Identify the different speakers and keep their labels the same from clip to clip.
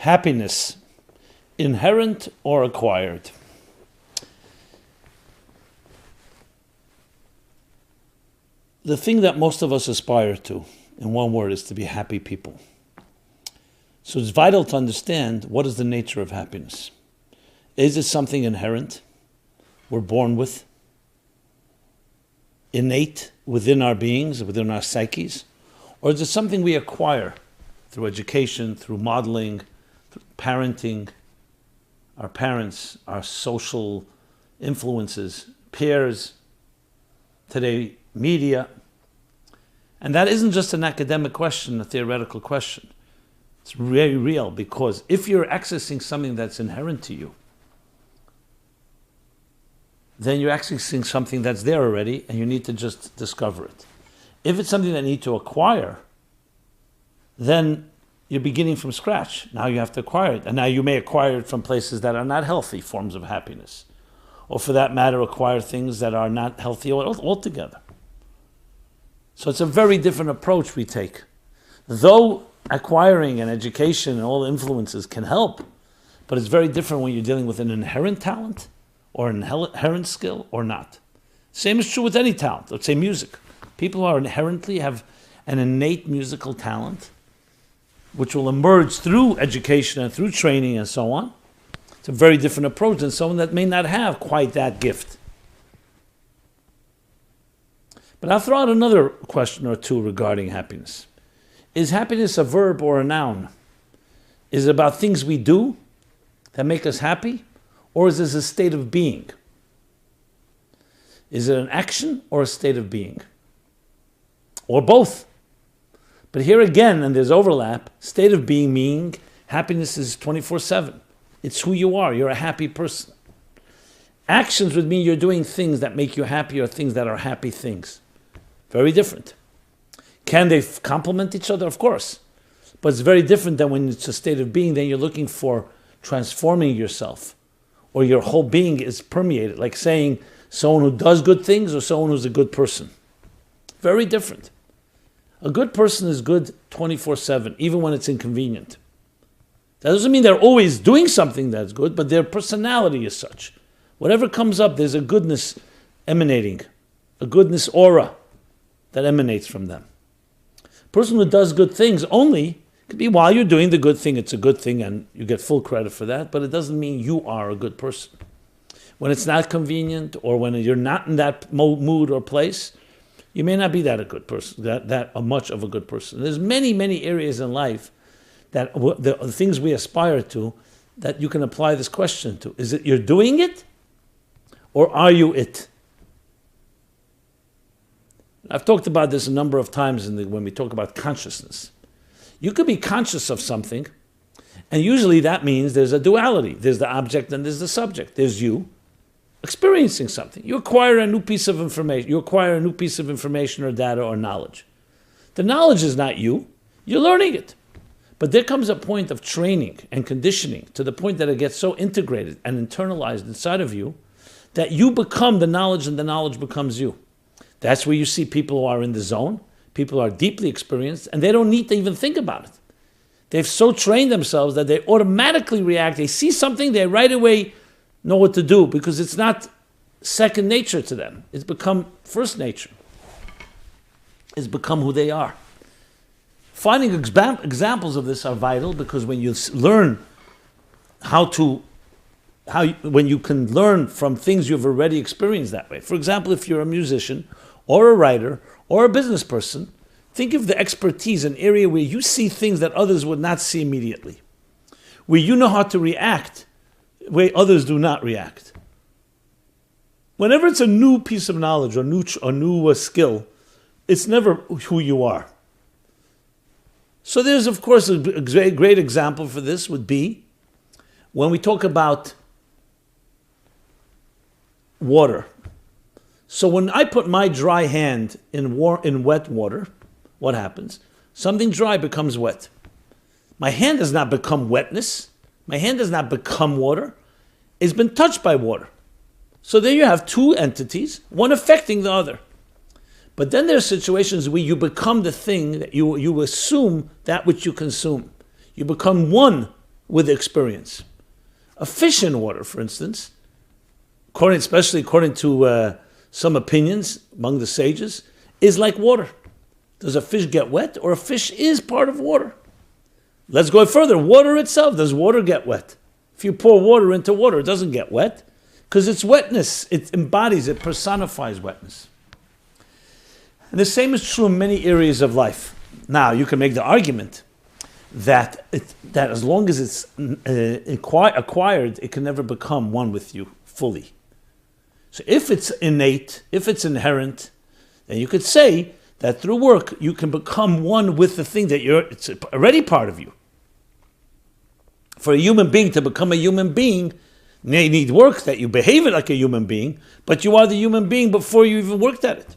Speaker 1: Happiness, inherent or acquired? The thing that most of us aspire to, in one word, is to be happy people. So it's vital to understand what is the nature of happiness. Is it something inherent, we're born with, innate within our beings, within our psyches? Or is it something we acquire through education, through modeling, through parenting, our parents, our social influences, peers, today media? And that isn't just an academic question, a theoretical question. It's very real, because if you're accessing something that's inherent to you, then you're accessing something that's there already and you need to just discover it. If it's something that you need to acquire, then you're beginning from scratch. Now you have to acquire it. And now you may acquire it from places that are not healthy forms of happiness. Or for that matter, acquire things that are not healthy altogether. So it's a very different approach we take. Though acquiring and education and all the influences can help, but it's very different when you're dealing with an inherent talent or an inherent skill or not. Same is true with any talent. Let's say music. People who are inherently have an innate musical talent, which will emerge through education and through training and so on. It's a very different approach than someone that may not have quite that gift. But I'll throw out another question or two regarding happiness. Is happiness a verb or a noun? Is it about things we do that make us happy? Or is this a state of being? Is it an action or a state of being? Or both? But here again, and there's overlap, state of being meaning happiness is 24/7. It's who you are. You're a happy person. Actions would mean you're doing things that make you happy or things that are happy things. Very different. Can they complement each other? Of course. But it's very different than when it's a state of being, then you're looking for transforming yourself, or your whole being is permeated, like saying someone who does good things or someone who's a good person. Very different. A good person is good 24/7, even when it's inconvenient. That doesn't mean they're always doing something that's good, but their personality is such. Whatever comes up, there's a goodness emanating, a goodness aura that emanates from them. A person who does good things only could be while you're doing the good thing, it's a good thing and you get full credit for that, but it doesn't mean you are a good person. When it's not convenient or when you're not in that mood or place, you may not be that a good person, that much of a good person. There's many, many areas in life that the things we aspire to that you can apply this question to. Is it you're doing it or are you it? I've talked about this a number of times when we talk about consciousness. You could be conscious of something, and usually that means there's a duality. There's the object and there's the subject. There's you experiencing something. You acquire a new piece of information. You acquire a new piece of information or data or knowledge. The knowledge is not you. You're learning it. But there comes a point of training and conditioning to the point that it gets so integrated and internalized inside of you that you become the knowledge and the knowledge becomes you. That's where you see people who are in the zone, people who are deeply experienced, and they don't need to even think about it. They've so trained themselves that they automatically react. They see something, they right away know what to do because it's not second nature to them. It's become first nature. It's become who they are. Finding examples of this are vital because when you learn when you can learn from things you've already experienced that way. For example, if you're a musician or a writer or a business person, think of the expertise, an area where you see things that others would not see immediately, where you know how to react where others do not react. Whenever it's a new piece of knowledge or new skill, it's never who you are. So there's, of course, a great example for this would be when we talk about water. So when I put my dry hand in wet water, what happens? Something dry becomes wet. My hand does not become wetness. My hand does not become water. It's been touched by water. So there you have two entities, one affecting the other. But then there are situations where you become the thing that you assume that which you consume. You become one with experience. A fish in water, for instance, especially according to some opinions among the sages, is like water. Does a fish get wet, or a fish is part of water? Let's go further. Water itself, does water get wet? If you pour water into water, it doesn't get wet, because it's wetness. It embodies, it personifies wetness. And the same is true in many areas of life. Now, you can make the argument that as long as it's acquired, it can never become one with you fully. So if it's innate, if it's inherent, then you could say that through work you can become one with the thing that it's already part of you. For a human being to become a human being, you need work, that you behave like a human being, but you are the human being before you even worked at it.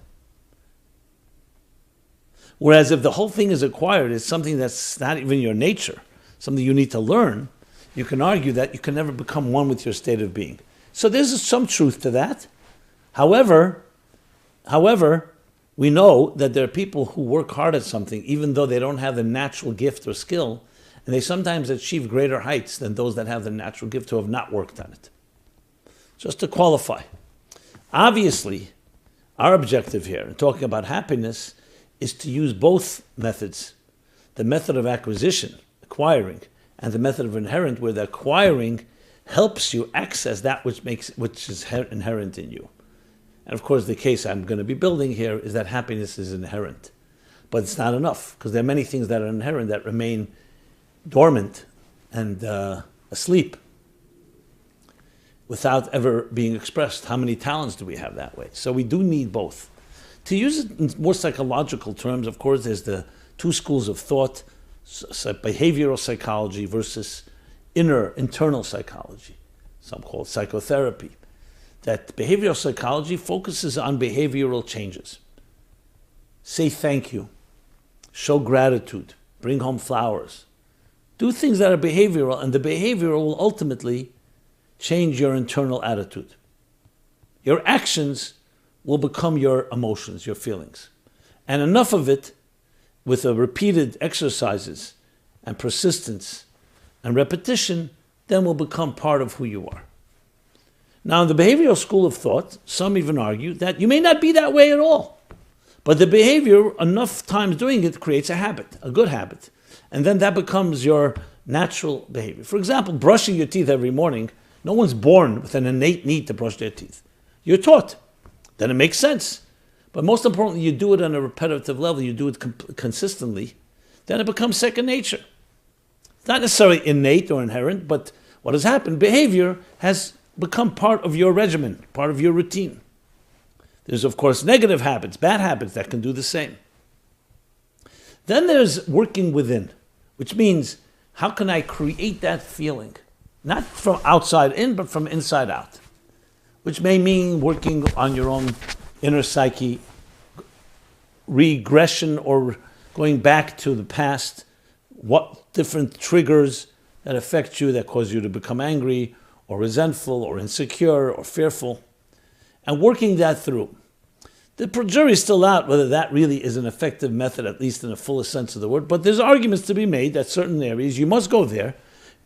Speaker 1: Whereas if the whole thing is acquired, it's something that's not even your nature, something you need to learn, you can argue that you can never become one with your state of being. So there's some truth to that. However, we know that there are people who work hard at something, even though they don't have the natural gift or skill, and they sometimes achieve greater heights than those that have the natural gift who have not worked on it. Just to qualify. Obviously, our objective here, in talking about happiness, is to use both methods. The method of acquisition, acquiring, and the method of inherent, where the acquiring helps you access that which is inherent in you. And of course, the case I'm going to be building here is that happiness is inherent. But it's not enough, because there are many things that are inherent that remain dormant and asleep without ever being expressed. How many talents do we have that way? So we do need both. To use it in more psychological terms, of course, there's the two schools of thought, behavioral psychology versus internal psychology. Some call it psychotherapy. That behavioral psychology focuses on behavioral changes. Say thank you, show gratitude, bring home flowers. Do things that are behavioral, and the behavioral will ultimately change your internal attitude. Your actions will become your emotions, your feelings. And enough of it, with the repeated exercises and persistence and repetition, then will become part of who you are. Now, in the behavioral school of thought, some even argue that you may not be that way at all. But the behavior, enough times doing it, creates a habit, a good habit. And then that becomes your natural behavior. For example, brushing your teeth every morning, no one's born with an innate need to brush their teeth. You're taught. Then it makes sense. But most importantly, you do it on a repetitive level, you do it consistently, then it becomes second nature. It's not necessarily innate or inherent, but what has happened, behavior has become part of your regimen, part of your routine. There's, of course, negative habits, bad habits that can do the same. Then there's working within, which means, how can I create that feeling? Not from outside in, but from inside out. Which may mean working on your own inner psyche, regression or going back to the past, what different triggers that affect you, that cause you to become angry or resentful or insecure or fearful, and working that through. The jury is still out whether that really is an effective method, at least in the fullest sense of the word, but there's arguments to be made that certain areas you must go there,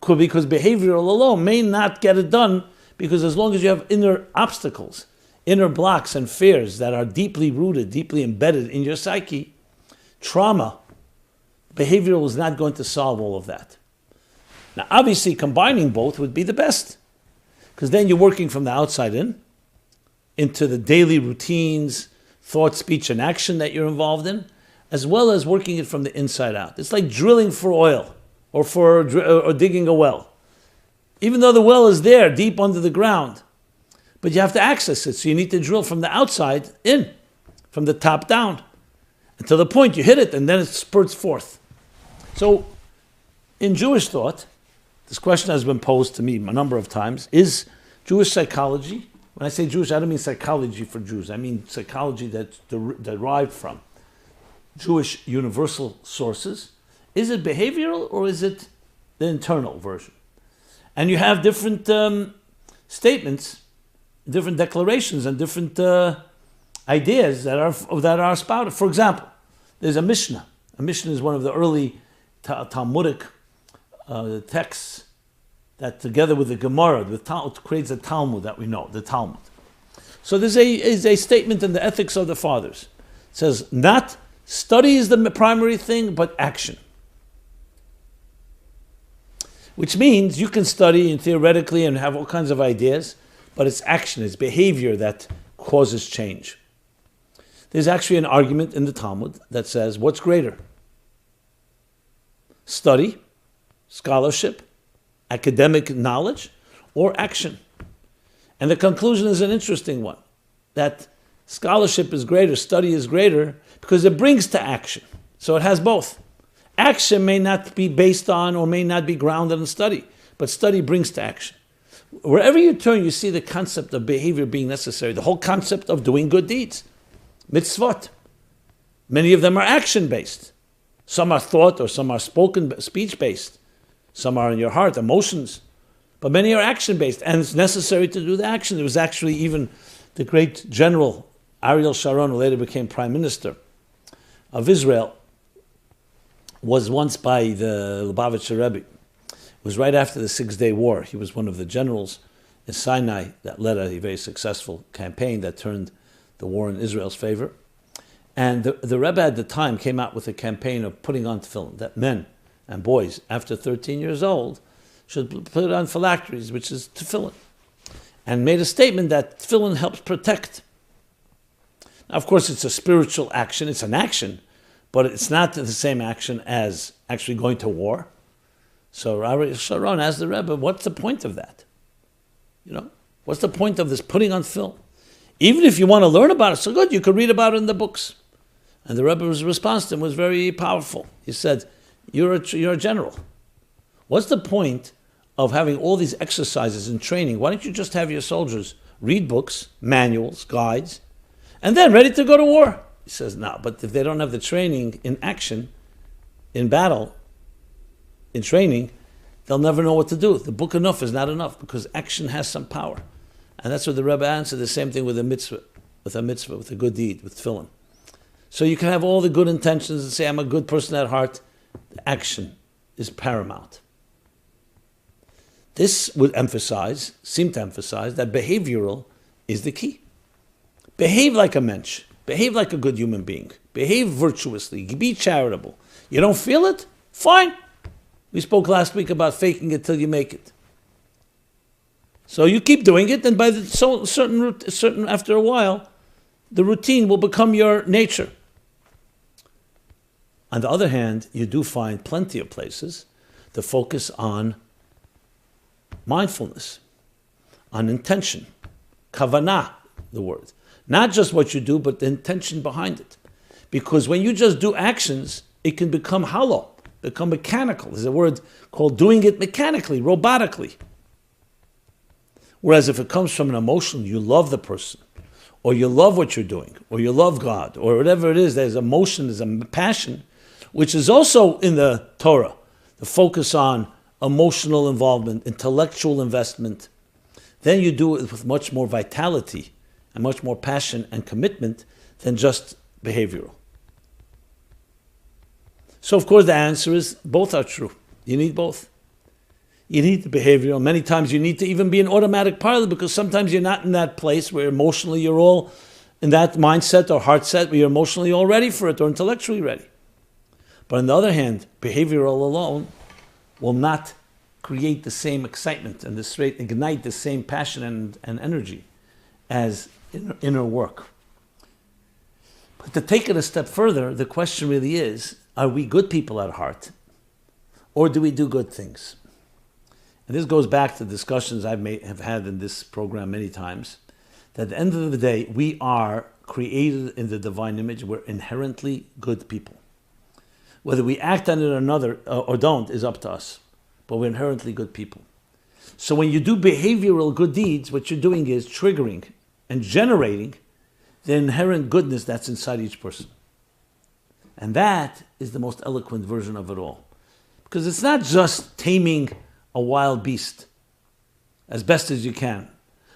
Speaker 1: because behavioral alone may not get it done, because as long as you have inner obstacles, inner blocks and fears that are deeply rooted, deeply embedded in your psyche, trauma, behavioral is not going to solve all of that. Now, obviously, combining both would be the best, because then you're working from the outside in, into the daily routines, thought, speech, and action that you're involved in, as well as working it from the inside out. It's like drilling for oil or digging a well. Even though the well is there, deep under the ground, but you have to access it, so you need to drill from the outside in, from the top down, until the point you hit it, and then it spurts forth. So, in Jewish thought, this question has been posed to me a number of times, is Jewish psychology, when I say Jewish, I don't mean psychology for Jews, I mean psychology that's derived from Jewish universal sources, is it behavioral or is it the internal version? And you have different statements, different declarations, and different ideas that are spouted. For example, there's a Mishnah. A Mishnah is one of the early Talmudic texts that together with the Gemara, creates a Talmud that we know, the Talmud. So there's a statement in the Ethics of the Fathers. It says, not study is the primary thing, but action. Which means you can study and theoretically and have all kinds of ideas, but it's action, it's behavior that causes change. There's actually an argument in the Talmud that says, what's greater? Study, scholarship, academic knowledge, or action? And the conclusion is an interesting one, that scholarship is greater, study is greater, because it brings to action. So it has both. Action may not be based on or may not be grounded in study, but study brings to action. Wherever you turn, you see the concept of behavior being necessary, the whole concept of doing good deeds. Mitzvot. Many of them are action-based. Some are thought or some are spoken, speech-based. Some are in your heart, emotions. But many are action-based, and it's necessary to do the action. There was actually even the great general, Ariel Sharon, who later became prime minister of Israel, was once by the Lubavitcher Rebbe. It was right after the 6-Day War. He was one of the generals in Sinai that led a very successful campaign that turned the war in Israel's favor. And the Rebbe at the time came out with a campaign of putting on tefillin, that men and boys after 13 years old should put on phylacteries, which is tefillin, and made a statement that tefillin helps protect. Now, of course, it's a spiritual action, it's an action, but it's not the same action as actually going to war. So Rabbi Sharon asked the Rebbe, what's the point of that? What's the point of this putting on tefillin? Even if you want to learn about it, so good, you could read about it in the books. And the Rebbe's response to him was very powerful. He said, you're a general. What's the point of having all these exercises and training? Why don't you just have your soldiers read books, manuals, guides, and then ready to go to war? He says, no, but if they don't have the training in action, in battle, in training, they'll never know what to do. The book enough is not enough, because action has some power. And that's what the Rebbe answered, the same thing with a mitzvah, with a good deed, with tefillin. So you can have all the good intentions and say, I'm a good person at heart. The action is paramount. This would seem to emphasize, that behavioral is the key. Behave like a mensch. Behave like a good human being. Behave virtuously. Be charitable. You don't feel it? Fine. We spoke last week about faking it till you make it. So you keep doing it, and by certain after a while, the routine will become your nature. On the other hand, you do find plenty of places to focus on mindfulness, on intention, kavanah, the word. Not just what you do, but the intention behind it. Because when you just do actions, it can become hollow, become mechanical. There's a word called doing it mechanically, robotically. Whereas if it comes from an emotion, you love the person, or you love what you're doing, or you love God, or whatever it is, there's emotion, there's a passion, which is also in the Torah, the focus on emotional involvement, intellectual investment. Then you do it with much more vitality and much more passion and commitment than just behavioral. So of course the answer is both are true. You need both. You need the behavioral. Many times you need to even be an automatic pilot, because sometimes you're not in that place where emotionally you're all in that mindset or heart set where you're emotionally all ready for it or intellectually ready. But on the other hand, behavioral alone will not create the same excitement and ignite the same passion and energy as inner work. But to take it a step further, the question really is, are we good people at heart? Or do we do good things? And this goes back to discussions I have had in this program many times, that at the end of the day, we are created in the divine image. We're inherently good people. Whether we act on it or don't is up to us. But we're inherently good people. So when you do behavioral good deeds, what you're doing is triggering and generating the inherent goodness that's inside each person. And that is the most eloquent version of it all. Because it's not just taming a wild beast as best as you can,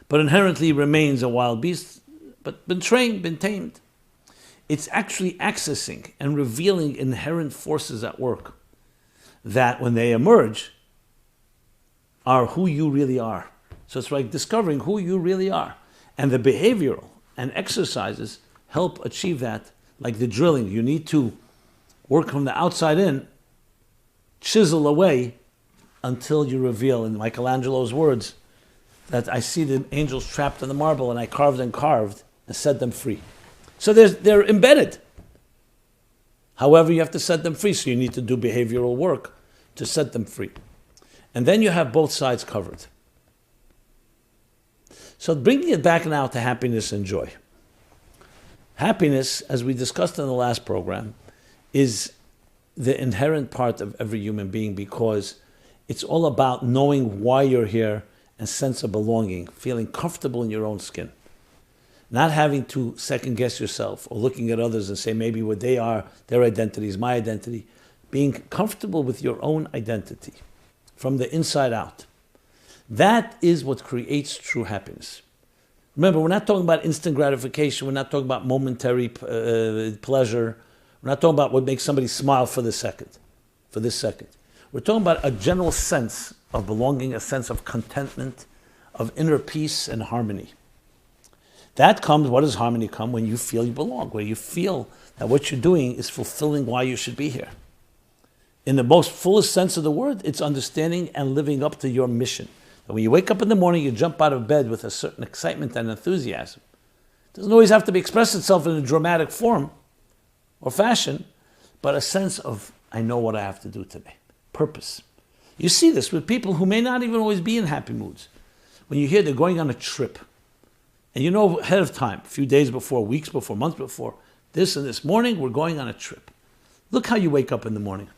Speaker 1: but inherently remains a wild beast, but been trained, been tamed. It's actually accessing and revealing inherent forces at work that when they emerge are who you really are. So it's like discovering who you really are. And the behavioral and exercises help achieve that. Like the drilling, you need to work from the outside in, chisel away until you reveal, in Michelangelo's words, that I see the angels trapped in the marble and I carved and set them free. So they're embedded. However, you have to set them free, so you need to do behavioral work to set them free. And then you have both sides covered. So bringing it back now to happiness and joy. Happiness, as we discussed in the last program, is the inherent part of every human being because it's all about knowing why you're here and sense of belonging, feeling comfortable in your own skin. Not having to second guess yourself or looking at others and say maybe what they are, their identity is my identity. Being comfortable with your own identity from the inside out. That is what creates true happiness. Remember, we're not talking about instant gratification. We're not talking about momentary pleasure. We're not talking about what makes somebody smile for this second. We're talking about a general sense of belonging, a sense of contentment, of inner peace and harmony. That comes, what does harmony come? When you feel you belong, where you feel that what you're doing is fulfilling why you should be here. In the most fullest sense of the word, it's understanding and living up to your mission. And when you wake up in the morning, you jump out of bed with a certain excitement and enthusiasm. It doesn't always have to express itself in a dramatic form or fashion, but a sense of, I know what I have to do today. Purpose. You see this with people who may not even always be in happy moods. When you hear they're going on a trip, and you know ahead of time, a few days before, weeks before, months before, this morning we're going on a trip. Look how you wake up in the morning.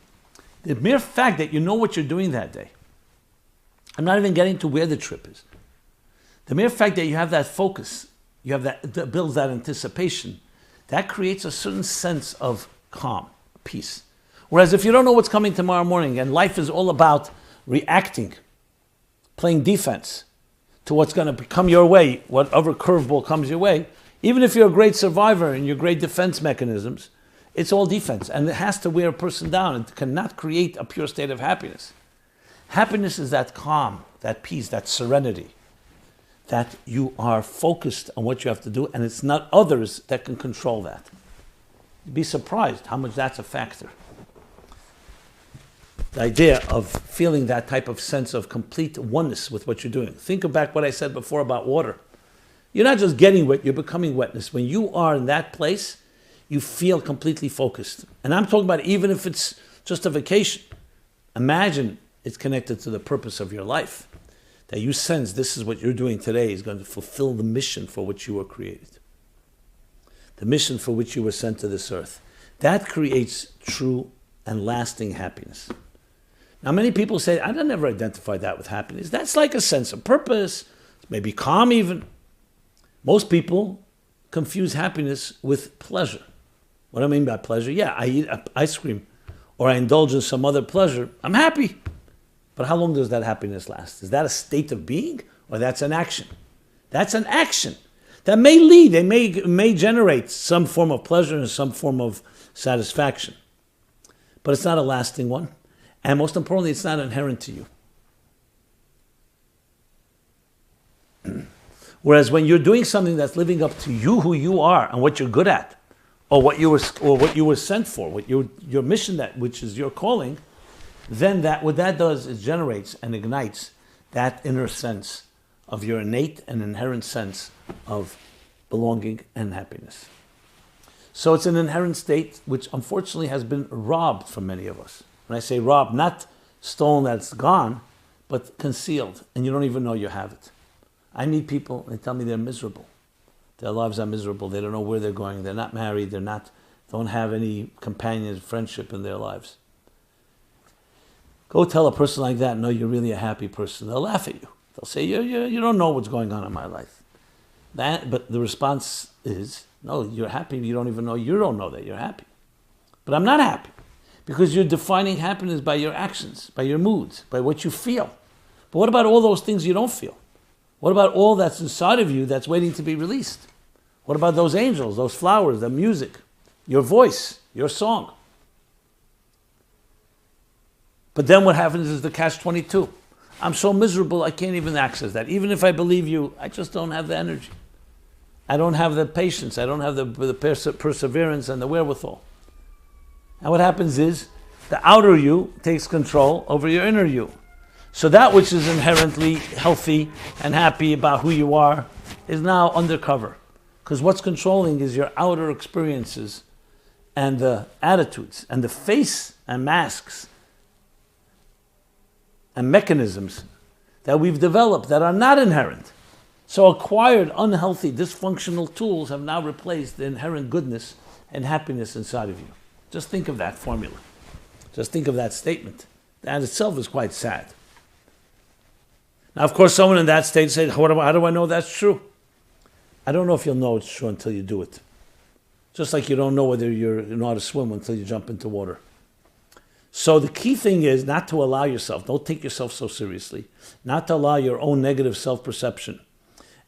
Speaker 1: The mere fact that you know what you're doing that day, I'm not even getting to where the trip is. The mere fact that you have that focus, you have that builds that anticipation, that creates a certain sense of calm, peace. Whereas if you don't know what's coming tomorrow morning and life is all about reacting, playing defense to what's going to come your way, whatever curveball comes your way, even if you're a great survivor and you're great defense mechanisms, it's all defense. And it has to wear a person down. It cannot create a pure state of happiness. Happiness is that calm, that peace, that serenity, that you are focused on what you have to do, and it's not others that can control that. You'd be surprised how much that's a factor. The idea of feeling that type of sense of complete oneness with what you're doing. Think back what I said before about water. You're not just getting wet, you're becoming wetness. When you are in that place, you feel completely focused. And I'm talking about even if it's just a vacation. Imagine it's connected to the purpose of your life. That you sense this is what you're doing today is going to fulfill the mission for which you were created. The mission for which you were sent to this earth. That creates true and lasting happiness. Now, many people say, I never identified that with happiness. That's like a sense of purpose, maybe calm even. Most people confuse happiness with pleasure. What do I mean by pleasure? Yeah, I eat ice cream or I indulge in some other pleasure. I'm happy. But how long does that happiness last? Is that a state of being or that's an action? That's an action. That may lead, they may generate some form of pleasure and some form of satisfaction. But it's not a lasting one. And most importantly, it's not inherent to you. Whereas when you're doing something that's living up to you, who you are, and what you're good at, or what you were sent for, what your mission which is your calling, then what that does is generates and ignites that inner sense of your innate and inherent sense of belonging and happiness. So it's an inherent state which unfortunately has been robbed from many of us. When I say robbed, not stolen that's gone, but concealed, and you don't even know you have it. I meet people, they tell me they're miserable. Their lives are miserable. They don't know where they're going. They're not married. Don't have any companions, friendship in their lives. Go tell a person like that, no, you're really a happy person. They'll laugh at you. They'll say, you don't know what's going on in my life. But the response is, no, you're happy. You don't know that you're happy. But I'm not happy. Because you're defining happiness by your actions, by your moods, by what you feel. But what about all those things you don't feel? What about all that's inside of you that's waiting to be released? What about those angels, those flowers, the music, your voice, your song? But then what happens is the catch-22. I'm so miserable, I can't even access that. Even if I believe you, I just don't have the energy. I don't have the patience. I don't have the perseverance and the wherewithal. And what happens is, the outer you takes control over your inner you. So that which is inherently healthy and happy about who you are is now undercover. Because what's controlling is your outer experiences and the attitudes and the face and masks and mechanisms that we've developed that are not inherent. So acquired, unhealthy, dysfunctional tools have now replaced the inherent goodness and happiness inside of you. Just think of that formula. Just think of that statement. That itself is quite sad. Now, of course, someone in that state said, how do I know that's true? I don't know if you'll know it's true until you do it. Just like you don't know whether you know how to swim until you jump into water. So the key thing is not to allow yourself, don't take yourself so seriously, not to allow your own negative self-perception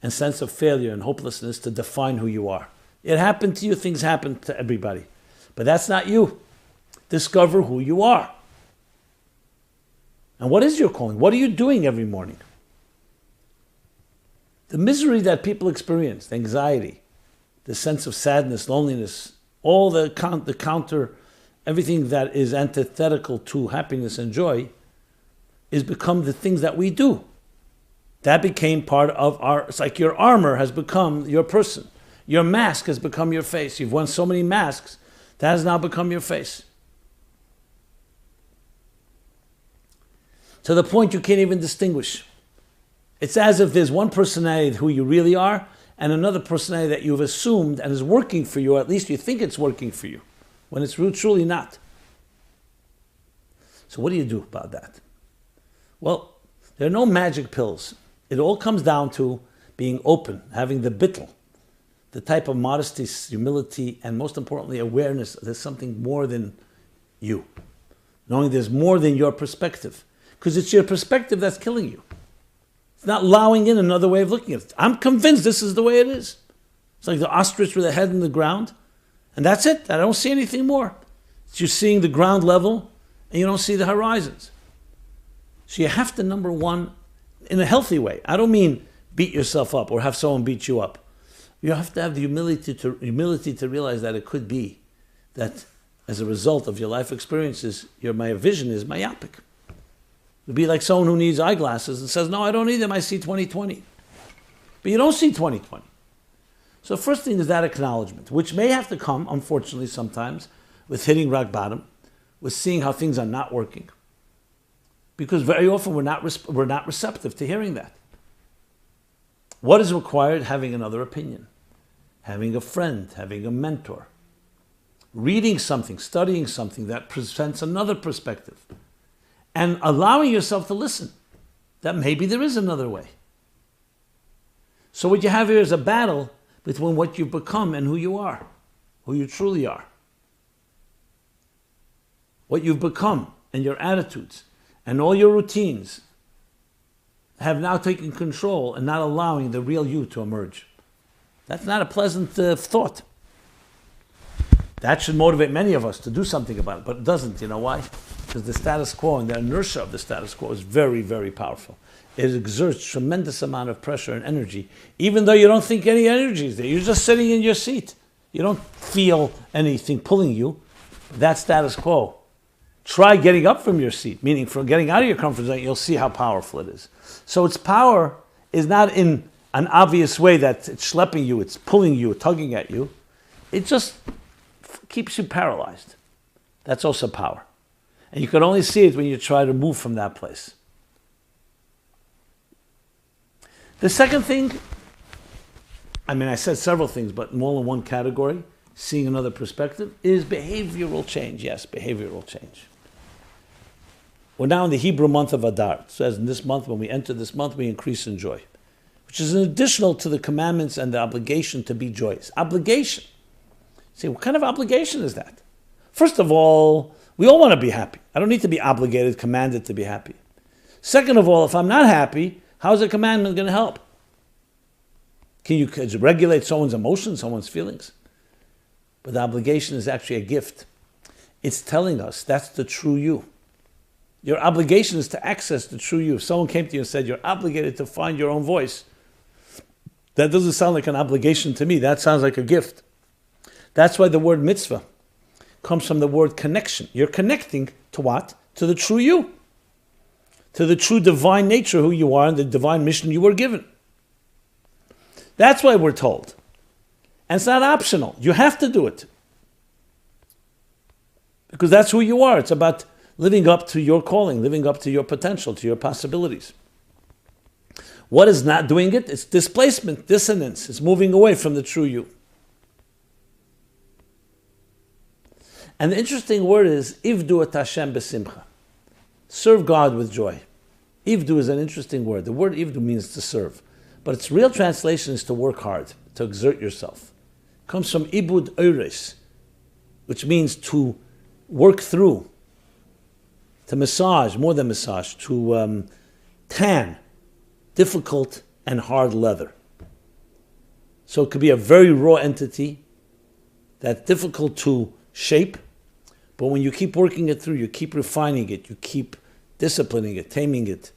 Speaker 1: and sense of failure and hopelessness to define who you are. It happened to you, things happen to everybody. But that's not you. Discover who you are. And what is your calling? What are you doing every morning? The misery that people experience, the anxiety, the sense of sadness, loneliness, all the counter, everything that is antithetical to happiness and joy, is become the things that we do. That became part of it's like your armor has become your person. Your mask has become your face. You've worn so many masks, that has now become your face. To the point you can't even distinguish. It's as if there's one personality who you really are, and another personality that you've assumed and is working for you, or at least you think it's working for you, when it's truly not. So what do you do about that? Well, there are no magic pills. It all comes down to being open, having the bittul, the type of modesty, humility, and most importantly, awareness there's something more than you. Knowing there's more than your perspective. Because it's your perspective that's killing you. It's not allowing in another way of looking at it. I'm convinced this is the way it is. It's like the ostrich with the head in the ground. And that's it. I don't see anything more. It's you seeing the ground level and you don't see the horizons. So you have to, number one, in a healthy way. I don't mean beat yourself up or have someone beat you up. You have to have the humility to realize that it could be that as a result of your life experiences, your vision is myopic. It would be like someone who needs eyeglasses and says, no, I don't need them, I see 20/20. But you don't see 20/20. So first thing is that acknowledgement, which may have to come, unfortunately, sometimes, with hitting rock bottom, with seeing how things are not working. Because very often we're not receptive to hearing that. What is required? Having another opinion, having a friend, having a mentor, reading something, studying something that presents another perspective, and allowing yourself to listen, that maybe there is another way. So what you have here is a battle between what you've become and who you are, who you truly are. What you've become and your attitudes and all your routines have now taken control and not allowing the real you to emerge. That's not a pleasant thought. That should motivate many of us to do something about it, but it doesn't. You know why? Because the status quo and the inertia of the status quo is very, very powerful. It exerts tremendous amount of pressure and energy, even though you don't think any energy is there. You're just sitting in your seat. You don't feel anything pulling you. That status quo. Try getting up from your seat, meaning from getting out of your comfort zone, you'll see how powerful it is. So its power is not in an obvious way that it's schlepping you, it's pulling you, tugging at you. It just keeps you paralyzed. That's also power. And you can only see it when you try to move from that place. The second thing, I said several things, but more in one category, seeing another perspective, is behavioral change. Yes, behavioral change. We're now in the Hebrew month of Adar. It says in this month, when we enter this month, we increase in joy, which is an additional to the commandments and the obligation to be joyous. Obligation. See, what kind of obligation is that? First of all, we all want to be happy. I don't need to be obligated, commanded to be happy. Second of all, if I'm not happy, how is a commandment going to help? Can you regulate someone's emotions, someone's feelings? But the obligation is actually a gift. It's telling us that's the true you. Your obligation is to access the true you. If someone came to you and said, you're obligated to find your own voice, that doesn't sound like an obligation to me. That sounds like a gift. That's why the word mitzvah comes from the word connection. You're connecting to what? To the true you. To the true divine nature who you are and the divine mission you were given. That's why we're told. And it's not optional. You have to do it. Because that's who you are. It's about living up to your calling, living up to your potential, to your possibilities. What is not doing it? It's displacement, dissonance. It's moving away from the true you. And the interesting word is, Ivdu et Hashem besimcha. Serve God with joy. Ivdu is an interesting word. The word Ivdu means to serve. But its real translation is to work hard, to exert yourself. It comes from Ibud Eures, which means to work through, to massage, more than massage, to tan difficult and hard leather. So it could be a very raw entity that's difficult to shape, but when you keep working it through, you keep refining it, you keep disciplining it, taming it,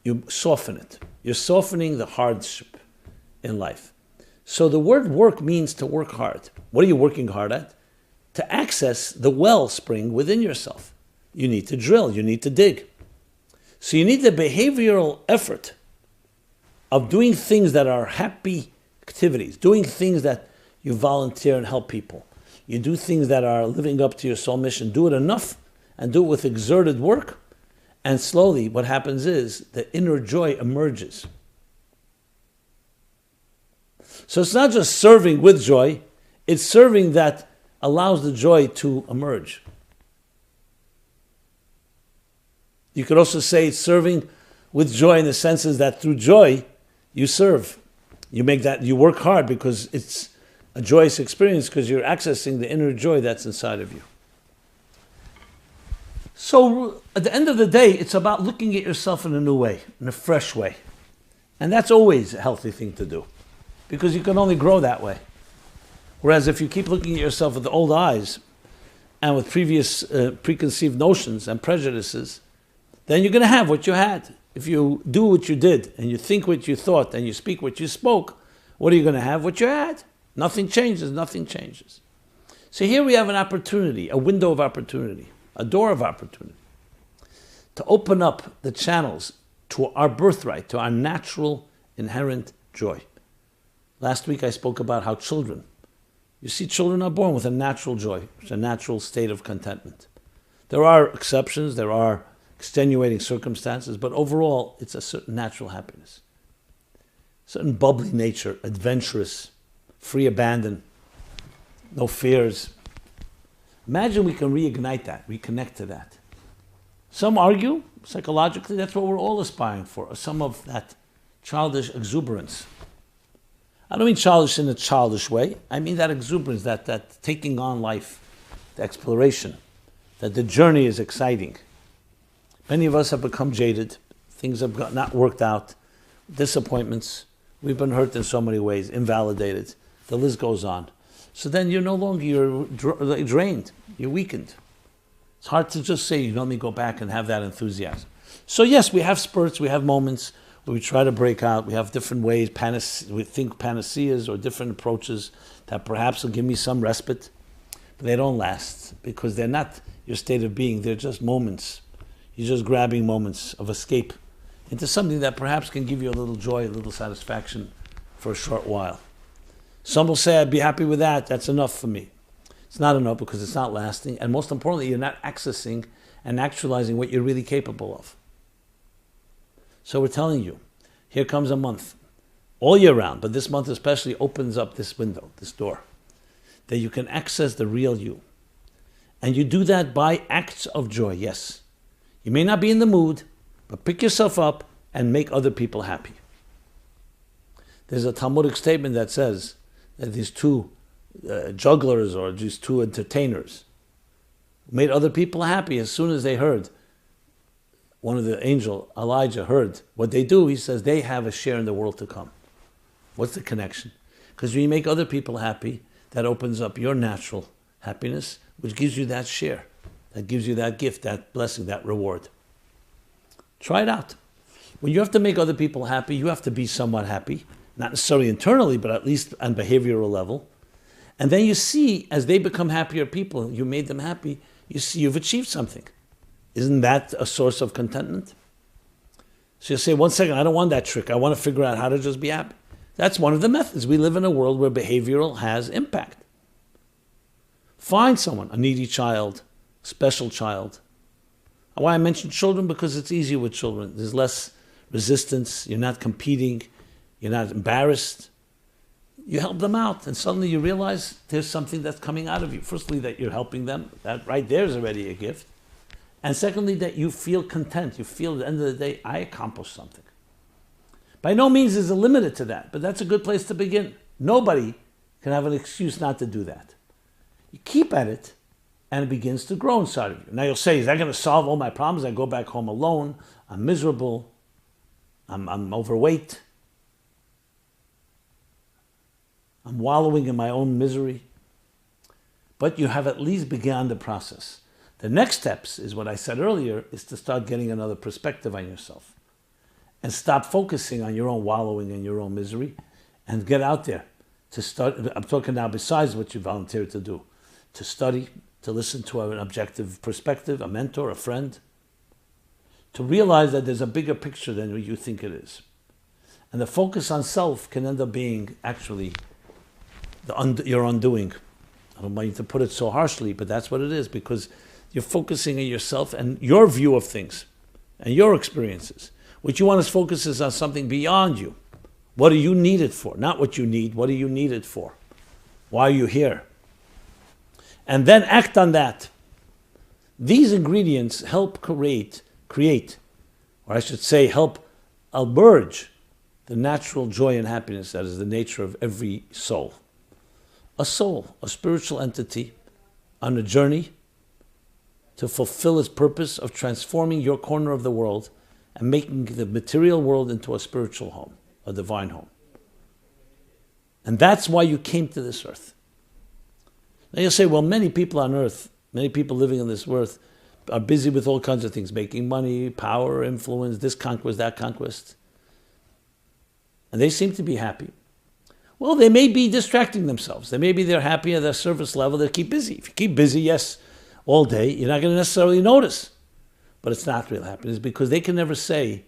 Speaker 1: you soften it. You're softening the hardship in life. So the word work means to work hard. What are you working hard at? To access the wellspring within yourself. You need to drill, you need to dig. So you need the behavioral effort of doing things that are happy activities, doing things that you volunteer and help people. You do things that are living up to your soul mission. Do it enough and do it with exerted work. And slowly what happens is the inner joy emerges. So it's not just serving with joy, it's serving that allows the joy to emerge. You could also say it's serving with joy in the senses that through joy you serve. You make that, you work hard because it's a joyous experience because you're accessing the inner joy that's inside of you. So at the end of the day, it's about looking at yourself in a new way, in a fresh way. And that's always a healthy thing to do because you can only grow that way. Whereas if you keep looking at yourself with the old eyes and with previous preconceived notions and prejudices, then you're going to have what you had. If you do what you did and you think what you thought and you speak what you spoke, what are you going to have? What you had. Nothing changes, nothing changes. So here we have an opportunity, a window of opportunity, a door of opportunity to open up the channels to our birthright, to our natural, inherent joy. Last week I spoke about how children, you see children are born with a natural joy, a natural state of contentment. There are exceptions, there are extenuating circumstances, but overall it's a certain natural happiness. Certain bubbly nature, adventurous, free abandon, no fears. Imagine we can reignite that, reconnect to that. Some argue, psychologically, that's what we're all aspiring for, some of that childish exuberance. I don't mean childish in a childish way, I mean that exuberance, that taking on life, the exploration, that the journey is exciting. Many of us have become jaded, things have not worked out, disappointments, we've been hurt in so many ways, invalidated, the list goes on. So then you're no longer, you're drained, you're weakened. It's hard to just say you only go back and have that enthusiasm. So yes, we have spurts, we have moments where we try to break out, we have different ways, we think panaceas or different approaches that perhaps will give me some respite, but they don't last because they're not your state of being, they're just moments. You're just grabbing moments of escape into something that perhaps can give you a little joy, a little satisfaction for a short while. Some will say, I'd be happy with that, that's enough for me. It's not enough because it's not lasting, and most importantly, you're not accessing and actualizing what you're really capable of. So we're telling you, here comes a month, all year round, but this month especially opens up this window, this door, that you can access the real you. And you do that by acts of joy, yes. You may not be in the mood, but pick yourself up and make other people happy. There's a Talmudic statement that says that these two jugglers or these two entertainers made other people happy as soon as they heard. One of the angel, Elijah, heard what they do. He says they have a share in the world to come. What's the connection? Because when you make other people happy, that opens up your natural happiness, which gives you that share. that gives you that gift, that blessing, that reward. Try it out. When you have to make other people happy, you have to be somewhat happy. Not necessarily internally, but at least on behavioral level. And then you see, as they become happier people, you made them happy, you see you've achieved something. Isn't that a source of contentment? So you say, 1 second, I don't want that trick. I want to figure out how to just be happy. That's one of the methods. We live in a world where behavioral has impact. Find someone, a needy child, special child. Why I mention children? Because it's easier with children. There's less resistance. You're not competing. You're not embarrassed. You help them out, and suddenly you realize there's something that's coming out of you. Firstly, that you're helping them. That right there is already a gift. And secondly, that you feel content. You feel at the end of the day, I accomplished something. By no means is it limited to that, but that's a good place to begin. Nobody can have an excuse not to do that. You keep at it, and it begins to grow inside of you. Now you'll say, is that going to solve all my problems? I go back home alone. I'm miserable. I'm overweight. I'm wallowing in my own misery. But you have at least begun the process. The next steps is what I said earlier, is to start getting another perspective on yourself. And stop focusing on your own wallowing and your own misery. And get out there to start. I'm talking now besides what you volunteered to do. To study, to listen to an objective perspective, a mentor, a friend. To realize that there's a bigger picture than what you think it is. And the focus on self can end up being actually your undoing. I don't want you to put it so harshly, but that's what it is, because you're focusing on yourself and your view of things and your experiences. What you want to focus is on something beyond you. What do you need it for? Not what you need. What do you need it for? Why are you here? And then act on that. These ingredients help create, or I should say help emerge the natural joy and happiness that is the nature of every soul. A soul, a spiritual entity on a journey to fulfill its purpose of transforming your corner of the world and making the material world into a spiritual home, a divine home. And that's why you came to this earth. Now you'll say, well, many people on earth, many people living on this earth are busy with all kinds of things, making money, power, influence, this conquest, that conquest. And they seem to be happy. Well, they may be distracting themselves. They're happy at their surface level. They keep busy. If you keep busy, yes, all day, you're not going to necessarily notice. But it's not real happiness, because they can never say,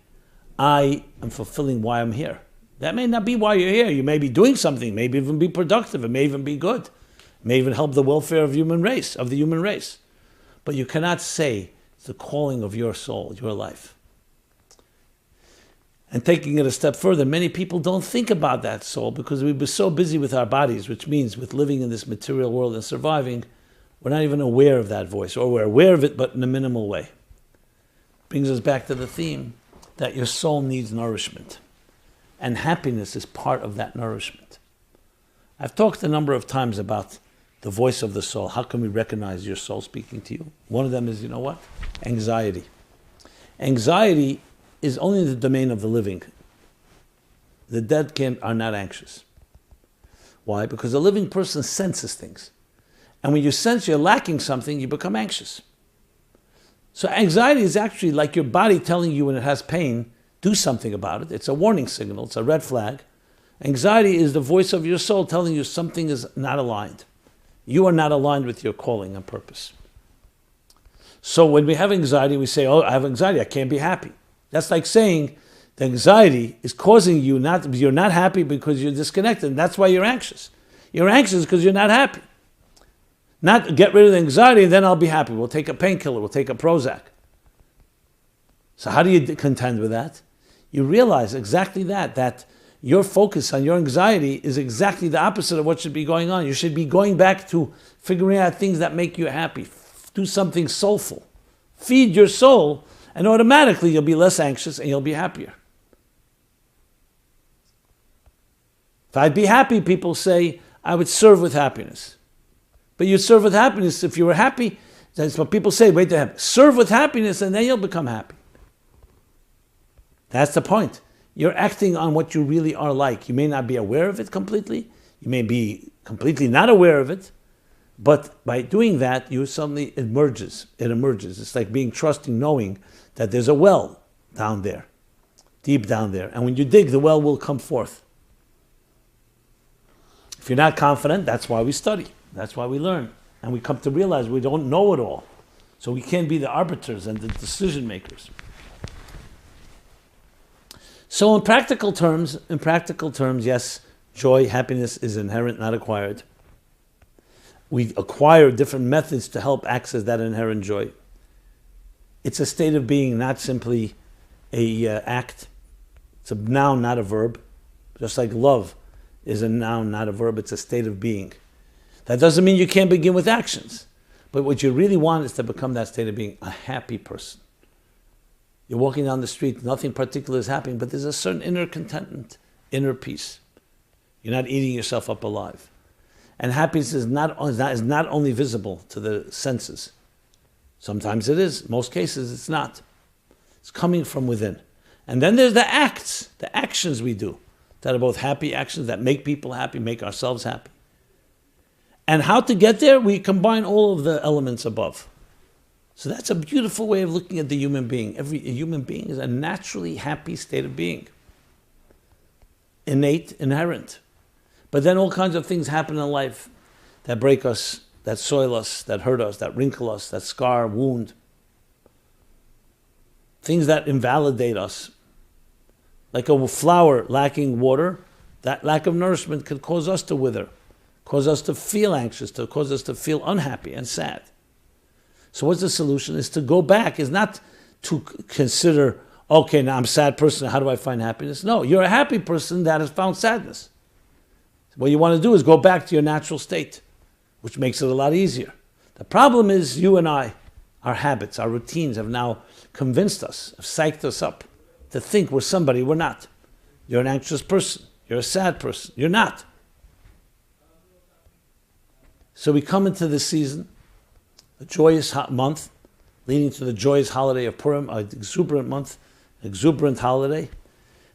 Speaker 1: I am fulfilling why I'm here. That may not be why you're here. You may be doing something, maybe even be productive, it may even be good. It may even help the welfare of the human race. But you cannot say it's the calling of your soul, your life. And taking it a step further, many people don't think about that soul because we've been so busy with our bodies, which means with living in this material world and surviving, we're not even aware of that voice, or we're aware of it, but in a minimal way. Brings us back to the theme that your soul needs nourishment. And happiness is part of that nourishment. I've talked a number of times about the voice of the soul. How can we recognize your soul speaking to you? One of them is, you know what? Anxiety. Anxiety is only in the domain of the living. The dead are not anxious. Why? Because a living person senses things. And when you sense you're lacking something, you become anxious. So anxiety is actually like your body telling you when it has pain, do something about it. It's a warning signal. It's a red flag. Anxiety is the voice of your soul telling you something is not aligned. You are not aligned with your calling and purpose. So when we have anxiety, we say, oh, I have anxiety, I can't be happy. That's like saying the anxiety is causing you you're not happy because you're disconnected, and that's why you're anxious. You're anxious because you're not happy. Not get rid of the anxiety and then I'll be happy. We'll take a painkiller, we'll take a Prozac. So how do you contend with that? You realize exactly that your focus on your anxiety is exactly the opposite of what should be going on. You should be going back to figuring out things that make you happy. Do something soulful. Feed your soul, and automatically you'll be less anxious and you'll be happier. If I'd be happy, people say, I would serve with happiness. But you serve with happiness if you were happy. That's what people say, wait to heaven. Serve with happiness and then you'll become happy. That's the point. You're acting on what you really are like. You may not be aware of it completely. You may be completely not aware of it. But by doing that, it emerges. It's like being trusting, knowing that there's a well down there, deep down there. And when you dig, the well will come forth. If you're not confident, that's why we study. That's why we learn. And we come to realize we don't know it all. So we can't be the arbiters and the decision makers. So in practical terms, yes, joy, happiness is inherent, not acquired. We acquire different methods to help access that inherent joy. It's a state of being, not simply a act. It's a noun, not a verb. Just like love is a noun, not a verb. It's a state of being. That doesn't mean you can't begin with actions. But what you really want is to become that state of being, a happy person. You're walking down the street, nothing particular is happening, but there's a certain inner contentment, inner peace. You're not eating yourself up alive. And happiness is not only visible to the senses. Sometimes it is. Most cases it's not. It's coming from within. And then there's the acts, the actions we do, that are both happy actions that make people happy, make ourselves happy. And how to get there? We combine all of the elements above. So that's a beautiful way of looking at the human being. A human being is a naturally happy state of being. Innate, inherent. But then all kinds of things happen in life that break us, that soil us, that hurt us, that wrinkle us, that scar, wound. Things that invalidate us. Like a flower lacking water, that lack of nourishment could cause us to wither, cause us to feel anxious, to cause us to feel unhappy and sad. So what's the solution? Is to go back, is not to consider, okay, now I'm a sad person, how do I find happiness? No, you're a happy person that has found sadness. What you want to do is go back to your natural state, which makes it a lot easier. The problem is you and I, our habits, our routines have now convinced us, have psyched us up to think we're somebody we're not. You're an anxious person. You're a sad person. You're not. So we come into this season, a joyous month, leading to the joyous holiday of Purim, an exuberant month, an exuberant holiday,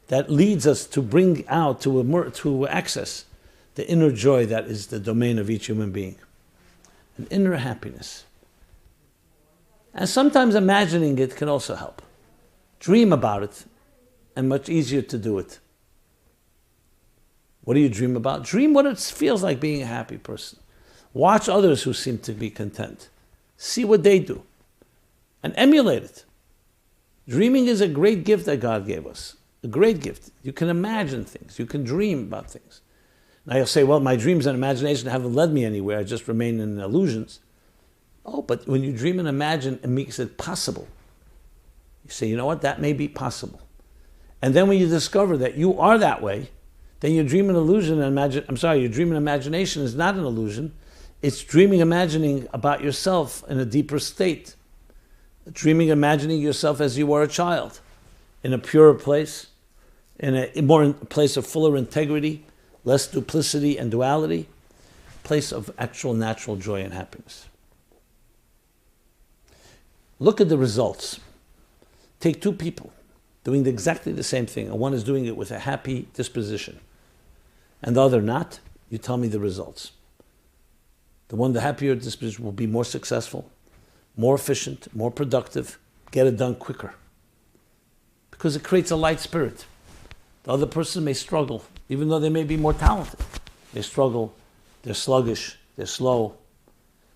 Speaker 1: that leads us to bring out, to access the inner joy that is the domain of each human being. An inner happiness. And sometimes imagining it can also help. Dream about it, and much easier to do it. What do you dream about? Dream what it feels like being a happy person. Watch others who seem to be content. See what they do. And emulate it. Dreaming is a great gift that God gave us. A great gift. You can imagine things. You can dream about things. Now you'll say, well, my dreams and imagination haven't led me anywhere. I just remain in illusions. Oh, but when you dream and imagine, it makes it possible. You say, you know what, that may be possible. And then when you discover that you are that way, then your dream and illusion and your dream and imagination is not an illusion. It's dreaming, imagining about yourself in a deeper state. Dreaming, imagining yourself as you were a child, in a purer place, in a place of fuller integrity, less duplicity and duality, place of actual natural joy and happiness. Look at the results. Take two people doing exactly the same thing, and one is doing it with a happy disposition, and the other not. You tell me the results. The happier disposition will be more successful, more efficient, more productive, get it done quicker. Because it creates a light spirit. The other person may struggle, even though they may be more talented. They struggle, they're sluggish, they're slow,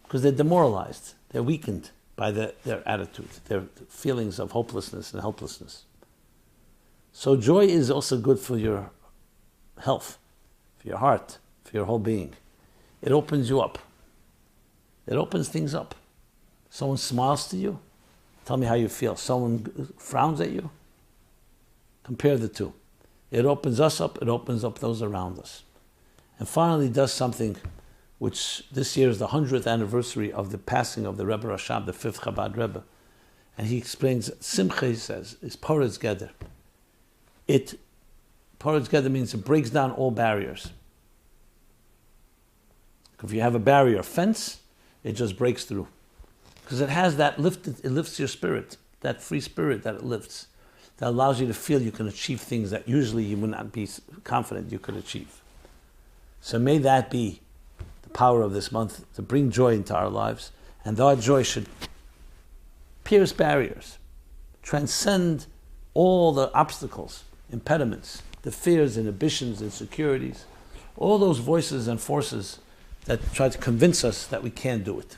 Speaker 1: because they're demoralized, they're weakened by their attitude, their feelings of hopelessness and helplessness. So joy is also good for your health, for your heart, for your whole being. It opens you up. It opens things up. Someone smiles to you, tell me how you feel. Someone frowns at you, compare the two. It opens us up, it opens up those around us. And finally does something which this year is the 100th anniversary of the passing of the Rebbe Rashab, the 5th Chabad Rebbe. And he explains, Simcha, he says, is Poretz Geder. Poretz Geder means it breaks down all barriers. If you have a barrier, a fence, it just breaks through. Because it has that it lifts your spirit, that free spirit that it lifts, that allows you to feel you can achieve things that usually you would not be confident you could achieve. So may that be the power of this month to bring joy into our lives, and that joy should pierce barriers, transcend all the obstacles, impediments, the fears, inhibitions, insecurities, all those voices and forces that try to convince us that we can't do it.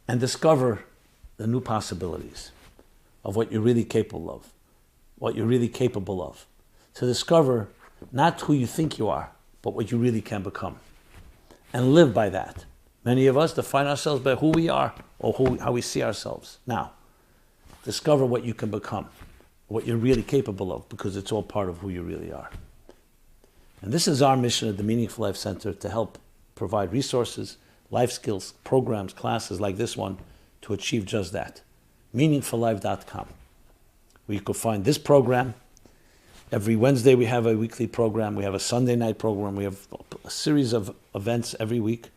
Speaker 1: And discover the new possibilities of what you're really capable of, what you're really capable of. To discover not who you think you are, but what you really can become. And live by that. Many of us define ourselves by who we are or how we see ourselves. Now, discover what you can become, what you're really capable of, because it's all part of who you really are. And this is our mission at the Meaningful Life Center, to help provide resources, life skills, programs, classes like this one to achieve just that. meaningfullife.com, where you can find this program. Every Wednesday we have a weekly program. We have a Sunday night program. We have a series of events every week,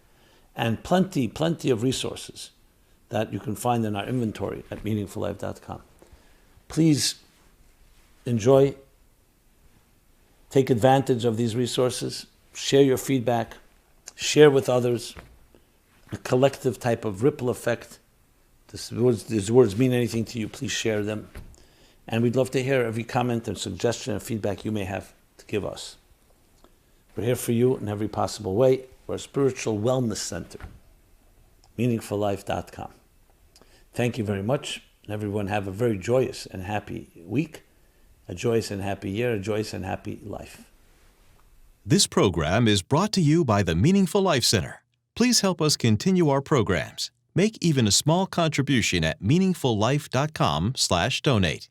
Speaker 1: and plenty of resources that you can find in our inventory at meaningfullife.com. Please enjoy, take advantage of these resources, share your feedback, share with others, a collective type of ripple effect. These words mean anything to you, please share them. And we'd love to hear every comment and suggestion and feedback you may have to give us. We're here for you in every possible way. We're a spiritual wellness center. meaningfullife.com. Thank you very much. And everyone have a very joyous and happy week, a joyous and happy year, a joyous and happy life.
Speaker 2: This program is brought to you by the Meaningful Life Center. Please help us continue our programs. Make even a small contribution at meaningfullife.com/donate.